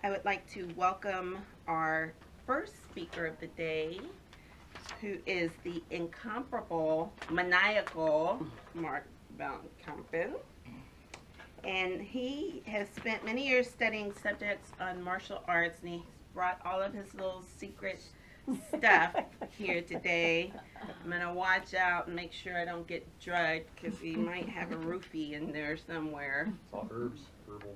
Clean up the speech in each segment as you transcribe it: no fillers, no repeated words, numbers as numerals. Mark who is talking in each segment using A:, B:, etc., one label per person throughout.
A: I would like to welcome our first speaker of the day, who is the incomparable, maniacal Mark Van Kampen. And he has spent many years studying subjects on martial arts, and he's brought all of his little secret stuff here today. I'm going to watch out and make sure I don't get drugged, because he might have a roofie in there somewhere.
B: It's all herbs, herbal.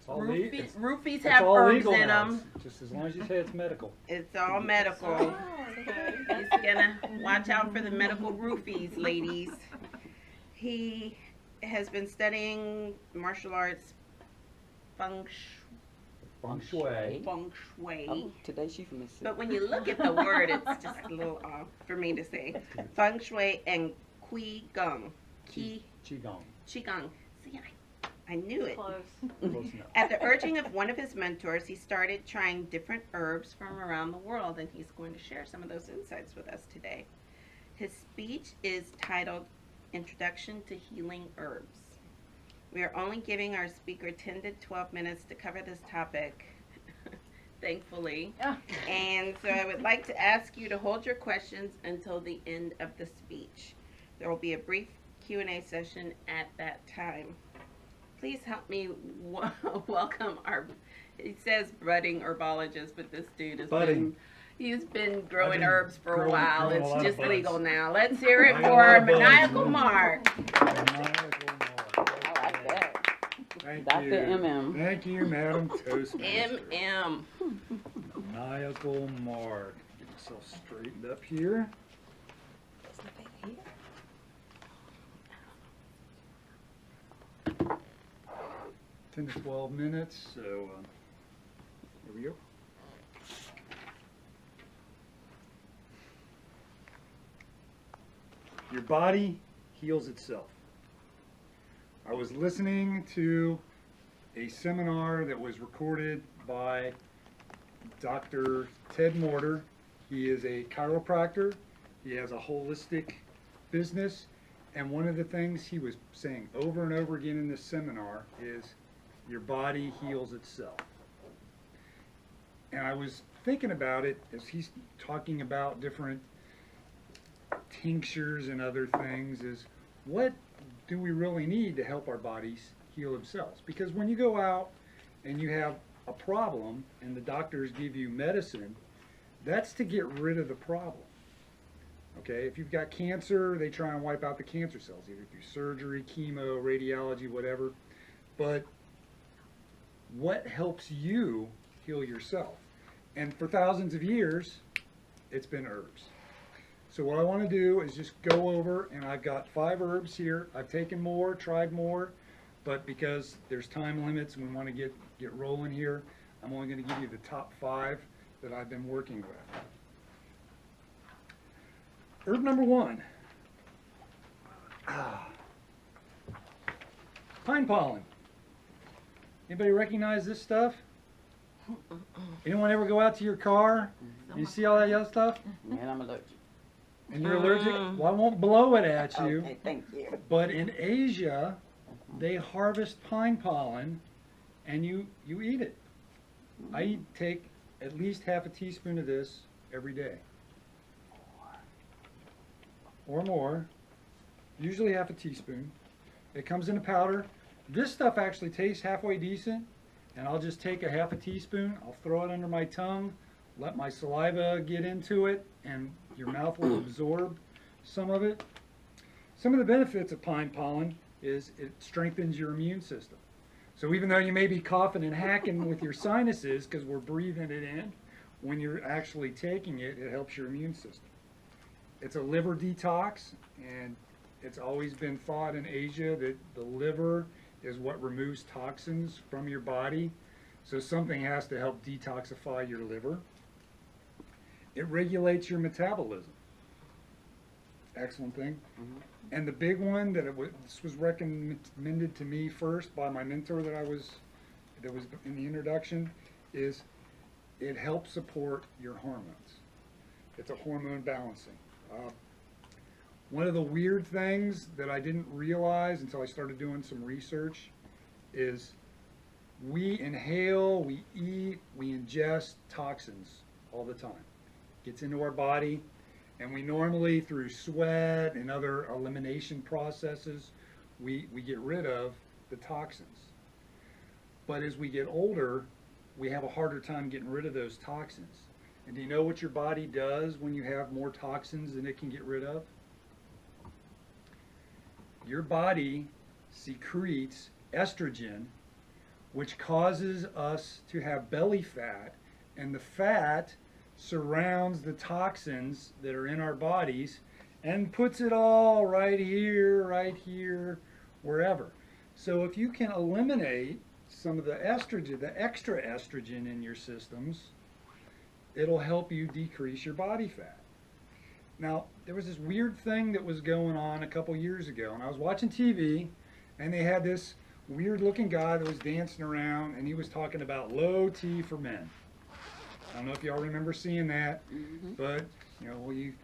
A: Roofies have herbs in them.
B: Just as long as you say it's medical.
A: It's all medical. He's going to watch out for the medical roofies, ladies. He has been studying martial arts feng shui.
C: Oh, today she's from Mississippi.
A: But when you look at the word, it's just a little off for me to say. Feng shui and qigong.
B: Qigong.
A: Qigong. See, I knew it.
D: Close.
B: Close enough.
A: At the urging of one of his mentors, he started trying different herbs from around the world, and he's going to share some of those insights with us today. His speech is titled Introduction to Healing Herbs. We are only giving our speaker 10 to 12 minutes to cover this topic, thankfully. And so I would like to ask you to hold your questions until the end of the speech. There will be a brief Q&A session at that time. Please help me welcome our, it says budding herbologist, but this dude has he's been growing herbs for a while. It's just legal now. Let's hear it for Maniacal Mark.
C: Dr. MM.
B: Thank you, Madam Toastmaster.
A: MM.
B: Maniacal Mark. Get myself straightened up here. 10 to 12 minutes, so here we go. Your body heals itself. I was listening to a seminar that was recorded by Dr. Ted Morter. He is a chiropractor. He has a holistic business. And one of the things he was saying over and over again in this seminar is your body heals itself. And I was thinking about it as he's talking about different tinctures and other things, is what do we really need to help our bodies heal themselves? Because when you go out and you have a problem and the doctors give you medicine, that's to get rid of the problem. Okay, if you've got cancer, they try and wipe out the cancer cells, either through surgery, chemo, radiology, whatever. But what helps you heal yourself? And for thousands of years, it's been herbs. So what I want to do is just go over, and I've got 5 herbs here. I've taken more, tried more, but because there's time limits and we want to get rolling here, I'm only going to give you the top 5 that I've been working with. Herb number 1. Pine pollen. Anybody recognize this stuff? Anyone ever go out to your car and you see all that yellow stuff?
C: Man, I'm allergic.
B: And you're allergic? Well, I won't blow it at you.
C: Okay, thank you.
B: But in Asia, they harvest pine pollen and you eat it. I take at least half a teaspoon of this every day. Or more. Usually half a teaspoon. It comes in a powder. This stuff actually tastes halfway decent, and I'll just take a half a teaspoon, I'll throw it under my tongue, let my saliva get into it, and your mouth will absorb some of it. Some of the benefits of pine pollen is it strengthens your immune system. So even though you may be coughing and hacking with your sinuses because we're breathing it in, when you're actually taking it, it helps your immune system. It's a liver detox, and it's always been thought in Asia that the liver is what removes toxins from your body. So something has to help detoxify your liver. It regulates your metabolism. Excellent thing. And the big one that this was recommended to me first by my mentor that was in the introduction, is it helps support your hormones. It's a hormone balancing. One of the weird things that I didn't realize until I started doing some research is We inhale, we eat, we ingest toxins all the time. Gets into our body, and we normally, through sweat and other elimination processes, we get rid of the toxins. But as we get older, we have a harder time getting rid of those toxins. And do you know what your body does when you have more toxins than it can get rid of? Your body secretes estrogen, which causes us to have belly fat, and the fat surrounds the toxins that are in our bodies and puts it all right here, wherever. So if you can eliminate some of the estrogen, the extra estrogen in your systems, it'll help you decrease your body fat. Now, there was this weird thing that was going on a couple years ago, and I was watching TV, and they had this weird looking guy that was dancing around, and he was talking about low T for men. I don't know if y'all remember seeing that, but you know, you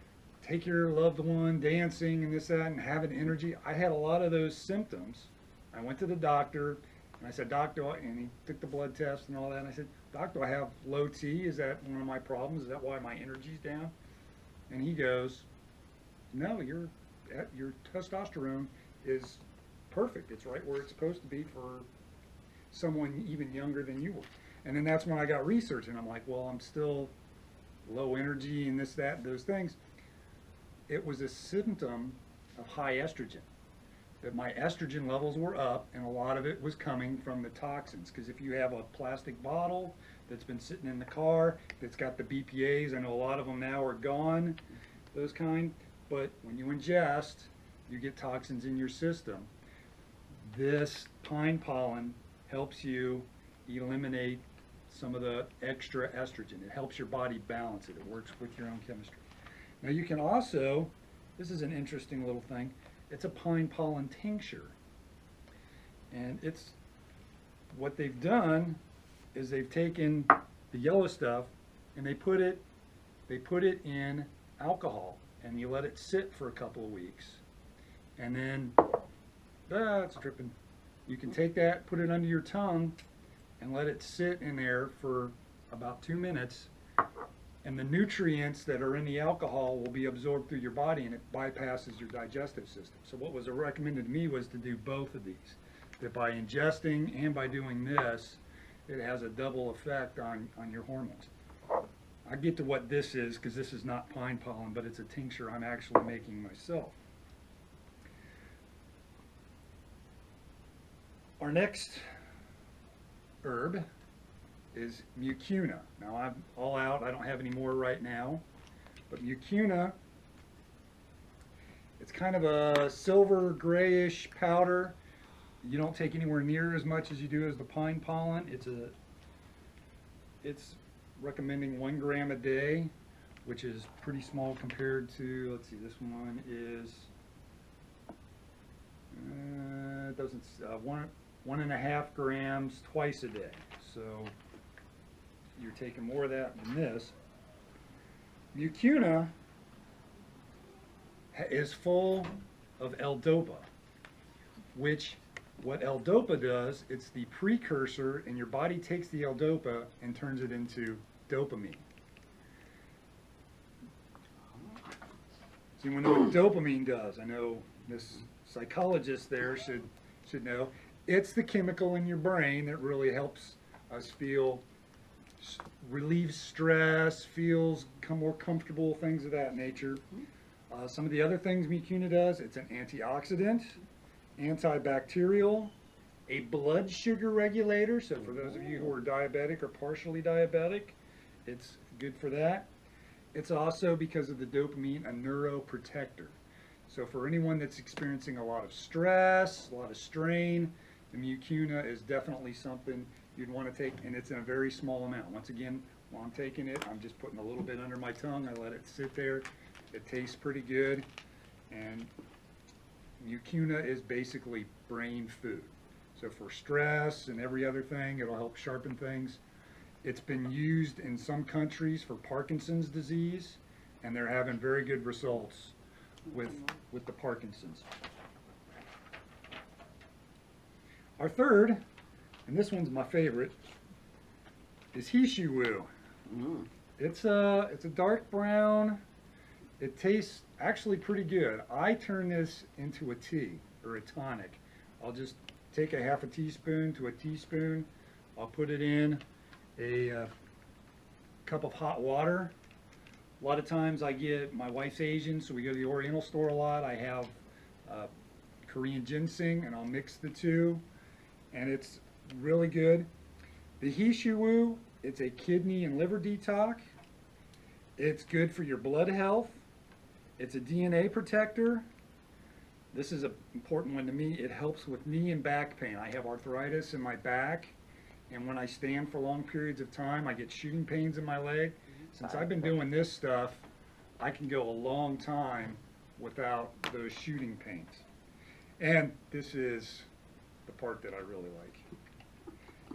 B: take your loved one dancing and this, that, and having energy. I had a lot of those symptoms. I went to the doctor, and I said, "Doctor," and he took the blood test and all that, and I said, "Doc, do I have low T? Is that one of my problems? Is that why my energy's down?" And he goes, "No, your testosterone is perfect. It's right where it's supposed to be for someone even younger than you were." And then that's when I got researching. I'm like, well, I'm still low energy and this, that, those things. It was a symptom of high estrogen, that my estrogen levels were up, and a lot of it was coming from the toxins. Because if you have a plastic bottle that's been sitting in the car, that's got the BPAs, I know a lot of them now are gone, those kind, but when you ingest, you get toxins in your system. This pine pollen helps you eliminate some of the extra estrogen. It helps your body balance it. It works with your own chemistry. Now you can also, this is an interesting little thing, it's a pine pollen tincture. And it's, what they've done is they've taken the yellow stuff and they put it in alcohol, and you let it sit for a couple of weeks. And then, it's dripping. You can take that, put it under your tongue, and let it sit in there for about 2 minutes, and the nutrients that are in the alcohol will be absorbed through your body, and it bypasses your digestive system. So what was recommended to me was to do both of these, that by ingesting and by doing this, it has a double effect on your hormones. I'll get to what this is, because this is not pine pollen, but it's a tincture I'm actually making myself. Our next herb is mucuna. Now I'm all out, I don't have any more right now, but mucuna, it's kind of a silver grayish powder. You don't take anywhere near as much as you do as the pine pollen. It's recommending 1 gram a day, which is pretty small compared to, let's see, this one is, it doesn't, 1.5 grams twice a day. So you're taking more of that than this. Mucuna is full of L-dopa, which, what L-dopa does, it's the precursor, and your body takes the L-dopa and turns it into dopamine. So you want to know what dopamine does? I know this psychologist there should know. It's the chemical in your brain that really helps us relieve stress, become more comfortable, things of that nature. Some of the other things mucuna does, it's an antioxidant, antibacterial, a blood sugar regulator. So for those of you who are diabetic or partially diabetic, it's good for that. It's also, because of the dopamine, a neuroprotector. So for anyone that's experiencing a lot of stress, a lot of strain, the mucuna is definitely something you'd want to take, and it's in a very small amount. Once again, while I'm taking it, I'm just putting a little bit under my tongue. I let it sit there. It tastes pretty good, and mucuna is basically brain food. So for stress and every other thing, it'll help sharpen things. It's been used in some countries for Parkinson's disease, and they're having very good results with the Parkinson's. Our third and this one's my favorite, is Hishiwu.
C: Mm.
B: It's a dark brown. It tastes actually pretty good. I turn this into a tea or a tonic. I'll just take a half a teaspoon to a teaspoon. I'll put it in a cup of hot water. A lot of times my wife's Asian, so we go to the Oriental store a lot. I have Korean ginseng, and I'll mix the two, and it's really good. The Hishiwu, it's a kidney and liver detox. It's good for your blood health. It's a DNA protector. This is an important one to me. It helps with knee and back pain. I have arthritis in my back, and when I stand for long periods of time, I get shooting pains in my leg. Since I've been doing this stuff, I can go a long time without those shooting pains. And this is the part that I really like.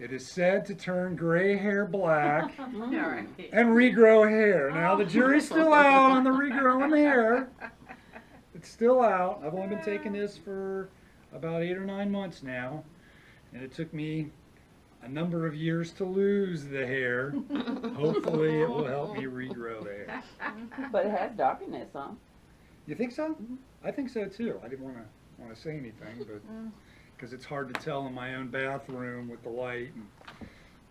B: It is said to turn gray hair black and regrow hair. Now the jury's still out on the regrowing hair. It's still out. I've only been taking this for about 8 or 9 months now, and it took me a number of years to lose the hair. Hopefully it will help me regrow the hair.
C: But it has darkness, huh?
B: You think so? I think so too. I didn't want to say anything, but because it's hard to tell in my own bathroom with the light.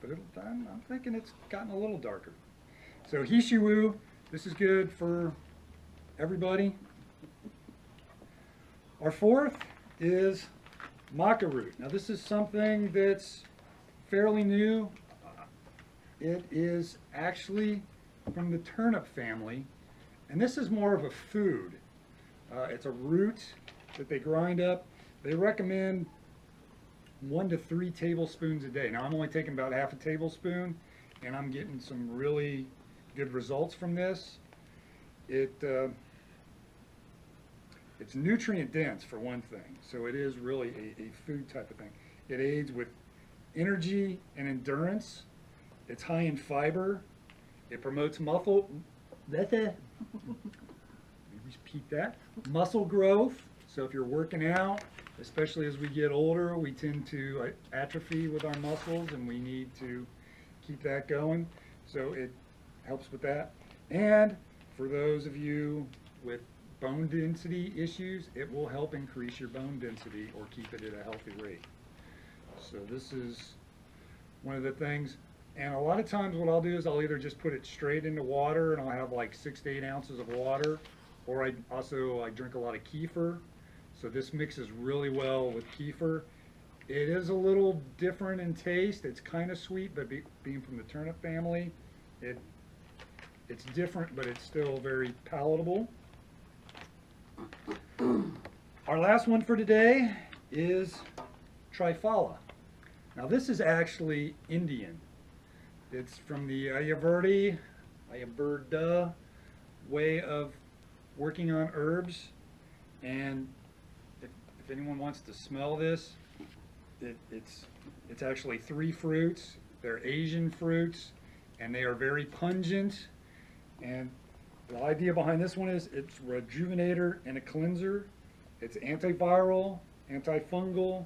B: But I'm thinking it's gotten a little darker. So Hishiwu, this is good for everybody. Our fourth is maca root. Now this is something that's fairly new. It is actually from the turnip family, and this is more of a food. It's a root that they grind up. They recommend 1 to 3 tablespoons a day. Now I'm only taking about half a tablespoon, and I'm getting some really good results from this. It's nutrient dense for one thing, so it is really a food type of thing. It aids with energy and endurance. It's high in fiber. It promotes muscle. Repeat that. Muscle growth. So if you're working out, especially as we get older, we tend to atrophy with our muscles, and we need to keep that going. So it helps with that. And for those of you with bone density issues, it will help increase your bone density or keep it at a healthy rate. So this is one of the things. And a lot of times what I'll do is I'll either just put it straight into water, and I'll have like 6 to 8 ounces of water, or I drink a lot of kefir. So this mixes really well with kefir. It is a little different in taste. It's kind of sweet, but being from the turnip family, it's different, but it's still very palatable. Our last one for today is Triphala. Now this is actually Indian. It's from the Ayurveda way of working on herbs, and if anyone wants to smell this, it's actually 3 fruits. They're Asian fruits, and they are very pungent. And the idea behind this one is it's a rejuvenator and a cleanser. It's antiviral, antifungal,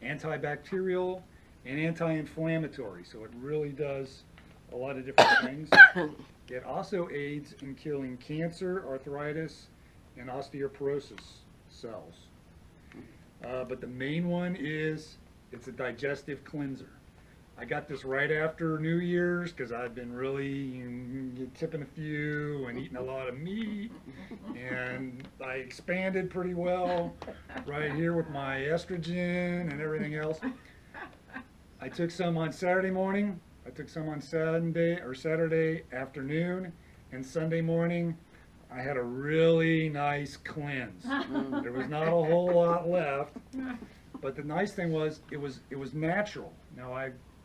B: antibacterial, and anti-inflammatory. So it really does a lot of different things. It also aids in killing cancer, arthritis, and osteoporosis cells. But the main one is it's a digestive cleanser. I got this right after New Year's because I've been really tipping a few and eating a lot of meat, and I expanded pretty well right here with my estrogen and everything else. I took some on Saturday morning, I took some on Saturday afternoon, and Sunday morning I had a really nice cleanse. There was not a whole lot left, but the nice thing was it was natural. Now,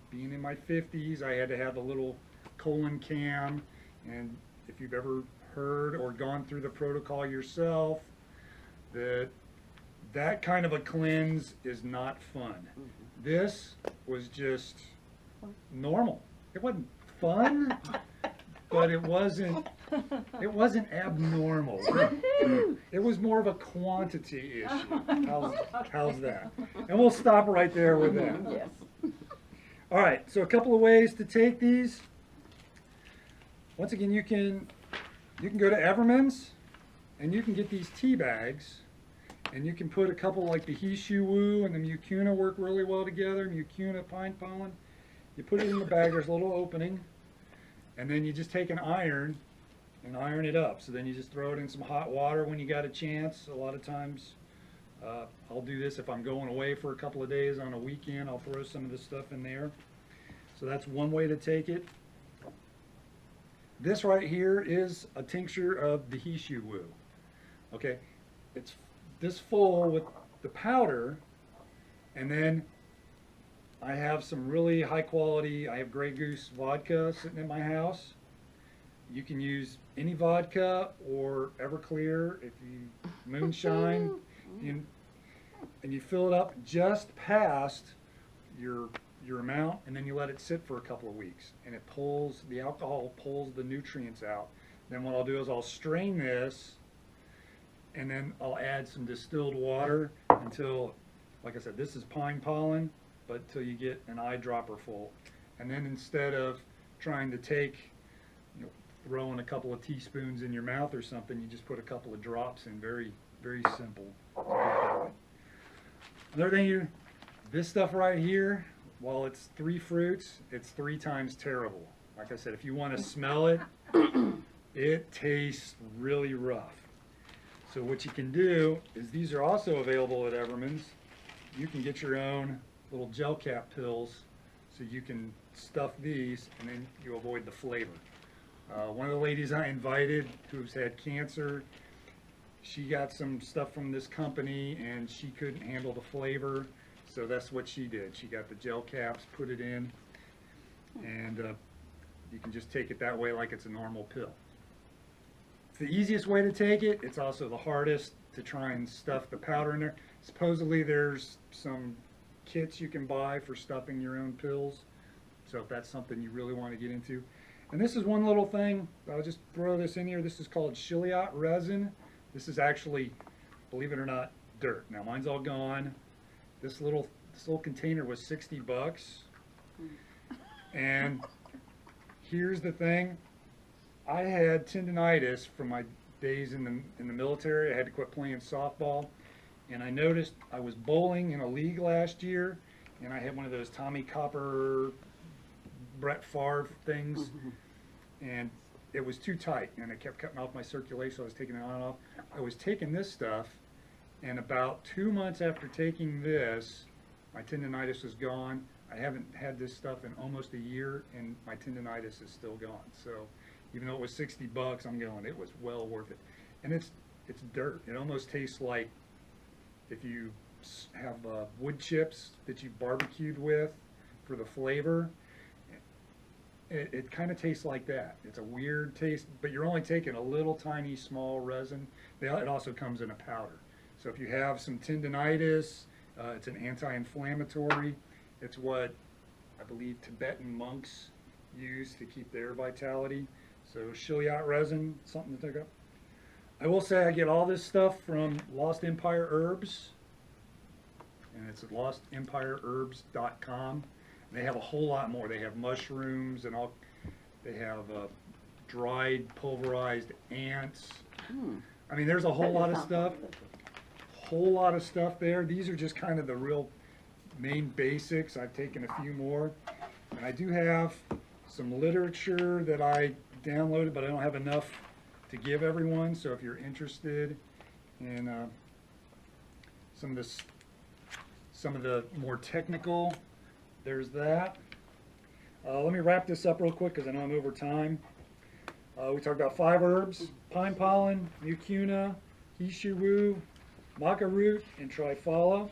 B: being in my 50s, I had to have a little colon cam, and if you've ever heard or gone through the protocol yourself, that kind of a cleanse is not fun. This was just normal. It wasn't fun, but it wasn't abnormal. It was more of a quantity issue. How's that? And we'll stop right there with that.
C: Yes.
B: All right, so a couple of ways to take these. Once again, you can go to Everman's and you can get these tea bags, and you can put a couple like the Hishu Wu and the Mucuna work really well together. Mucuna pine pollen. You put it in the bag. There's a little opening, and then you just take an iron and iron it up. So then you just throw it in some hot water when you got a chance. A lot of times, I'll do this if I'm going away for a couple of days on a weekend. I'll throw some of this stuff in there. So that's one way to take it. This right here is a tincture of the Hishu Wu. Okay, it's this full with the powder, and then I have some really high quality, I have Grey Goose vodka sitting in my house. You can use any vodka or Everclear, if you moonshine, and you fill it up just past your amount, and then you let it sit for a couple of weeks, and it pulls, the alcohol pulls the nutrients out. Then what I'll do is I'll strain this, and then I'll add some distilled water until, like I said, this is pine pollen, but till you get an eyedropper full. And then instead of trying to take, throwing a couple of teaspoons in your mouth or something, you just put a couple of drops in. Very, very simple to do it that way. Another thing, this stuff right here, while it's 3 fruits, it's 3 times terrible. Like I said, if you want to smell it, it tastes really rough. So what you can do is, these are also available at Everman's. You can get your own little gel cap pills, so you can stuff these and then you avoid the flavor. One of the ladies I invited who's had cancer, she got some stuff from this company and she couldn't handle the flavor, so that's what she did. She got the gel caps, put it in, and you can just take it that way like it's a normal pill. It's the easiest way to take it. It's also the hardest to try and stuff the powder in there. Supposedly there's some kits you can buy for stuffing your own pills, so if that's something you really want to get into. And this is one little thing, I'll just throw this in here. This is called Chiliot resin. This is actually, believe it or not, dirt. Now mine's all gone. This little container was 60 bucks. And here's the thing, I had tendinitis from my days in the military. I had to quit playing softball, and I noticed I was bowling in a league last year, and I had one of those Tommy Copper, Brett Favre things, and it was too tight, and it kept cutting off my circulation, so I was taking it on and off. I was taking this stuff, and about 2 months after taking this, my tendinitis was gone. I haven't had this stuff in almost a year, and my tendinitis is still gone. So even though it was 60 bucks, I'm going, it was well worth it. And it's dirt. It almost tastes like if you have wood chips that you barbecued with for the flavor. It kind of tastes like that. It's a weird taste, but you're only taking a little tiny small resin. It also comes in a powder. So if you have some tendinitis, it's an anti-inflammatory. It's what I believe Tibetan monks use to keep their vitality. So Chiliot resin, something to take up. I will say I get all this stuff from Lost Empire Herbs, and it's at lostempireherbs.com. They have a whole lot more. They have mushrooms and all. They have dried, pulverized ants. I mean, there's a whole lot of stuff. Whole lot of stuff there. These are just kind of the real main basics. I've taken a few more, and I do have some literature that I downloaded, but I don't have enough to give everyone. So if you're interested in some of the more technical, there's that. Let me wrap this up real quick because I know I'm over time. We talked about 5 herbs: pine pollen, mucuna, Hishu Wu, maca root, and trifala.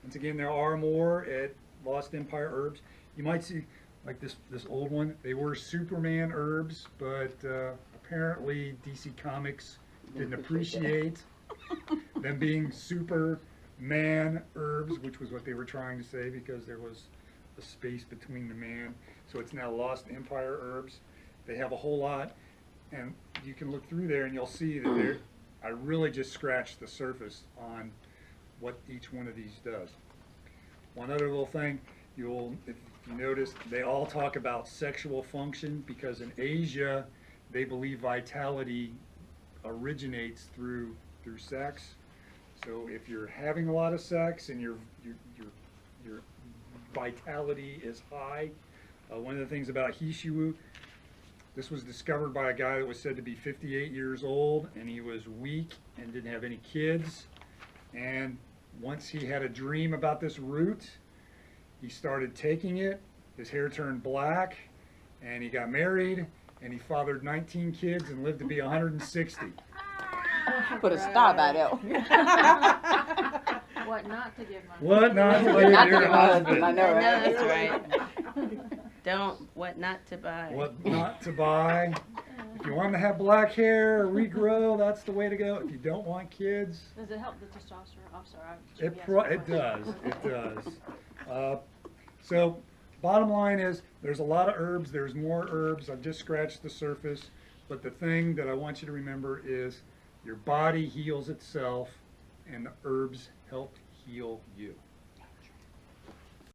B: Once again, there are more at Lost Empire Herbs. You might see, like this old one, they were Superman herbs, but apparently DC Comics didn't appreciate them being Superman herbs, which was what they were trying to say, because there was a space between the man. So it's now Lost Empire Herbs. They have a whole lot, and you can look through there and you'll see that I really just scratched the surface on what each one of these does. One other little thing, if you notice, they all talk about sexual function because in Asia, they believe vitality originates through sex. So if you're having a lot of sex and your vitality is high, one of the things about Hishiwu, this was discovered by a guy that was said to be 58 years old, and he was weak and didn't have any kids. And once he had a dream about this root, he started taking it, his hair turned black, and he got married, and he fathered 19 kids and lived to be 160.
C: Put a star by that.
D: What not to give money.
B: What not to
C: What
B: give
C: not to
B: your
C: give my
B: husband?
C: husband, I know, right?
A: That's right. What not to buy.
B: What not to buy. If you want him to have black hair or regrow, that's the way to go. If you don't want kids,
D: Does it help the testosterone? I'm sorry.
B: it does. It does. So bottom line is there's a lot of herbs. There's more herbs. I've just scratched the surface. But the thing that I want you to remember is your body heals itself and the herbs help heal you.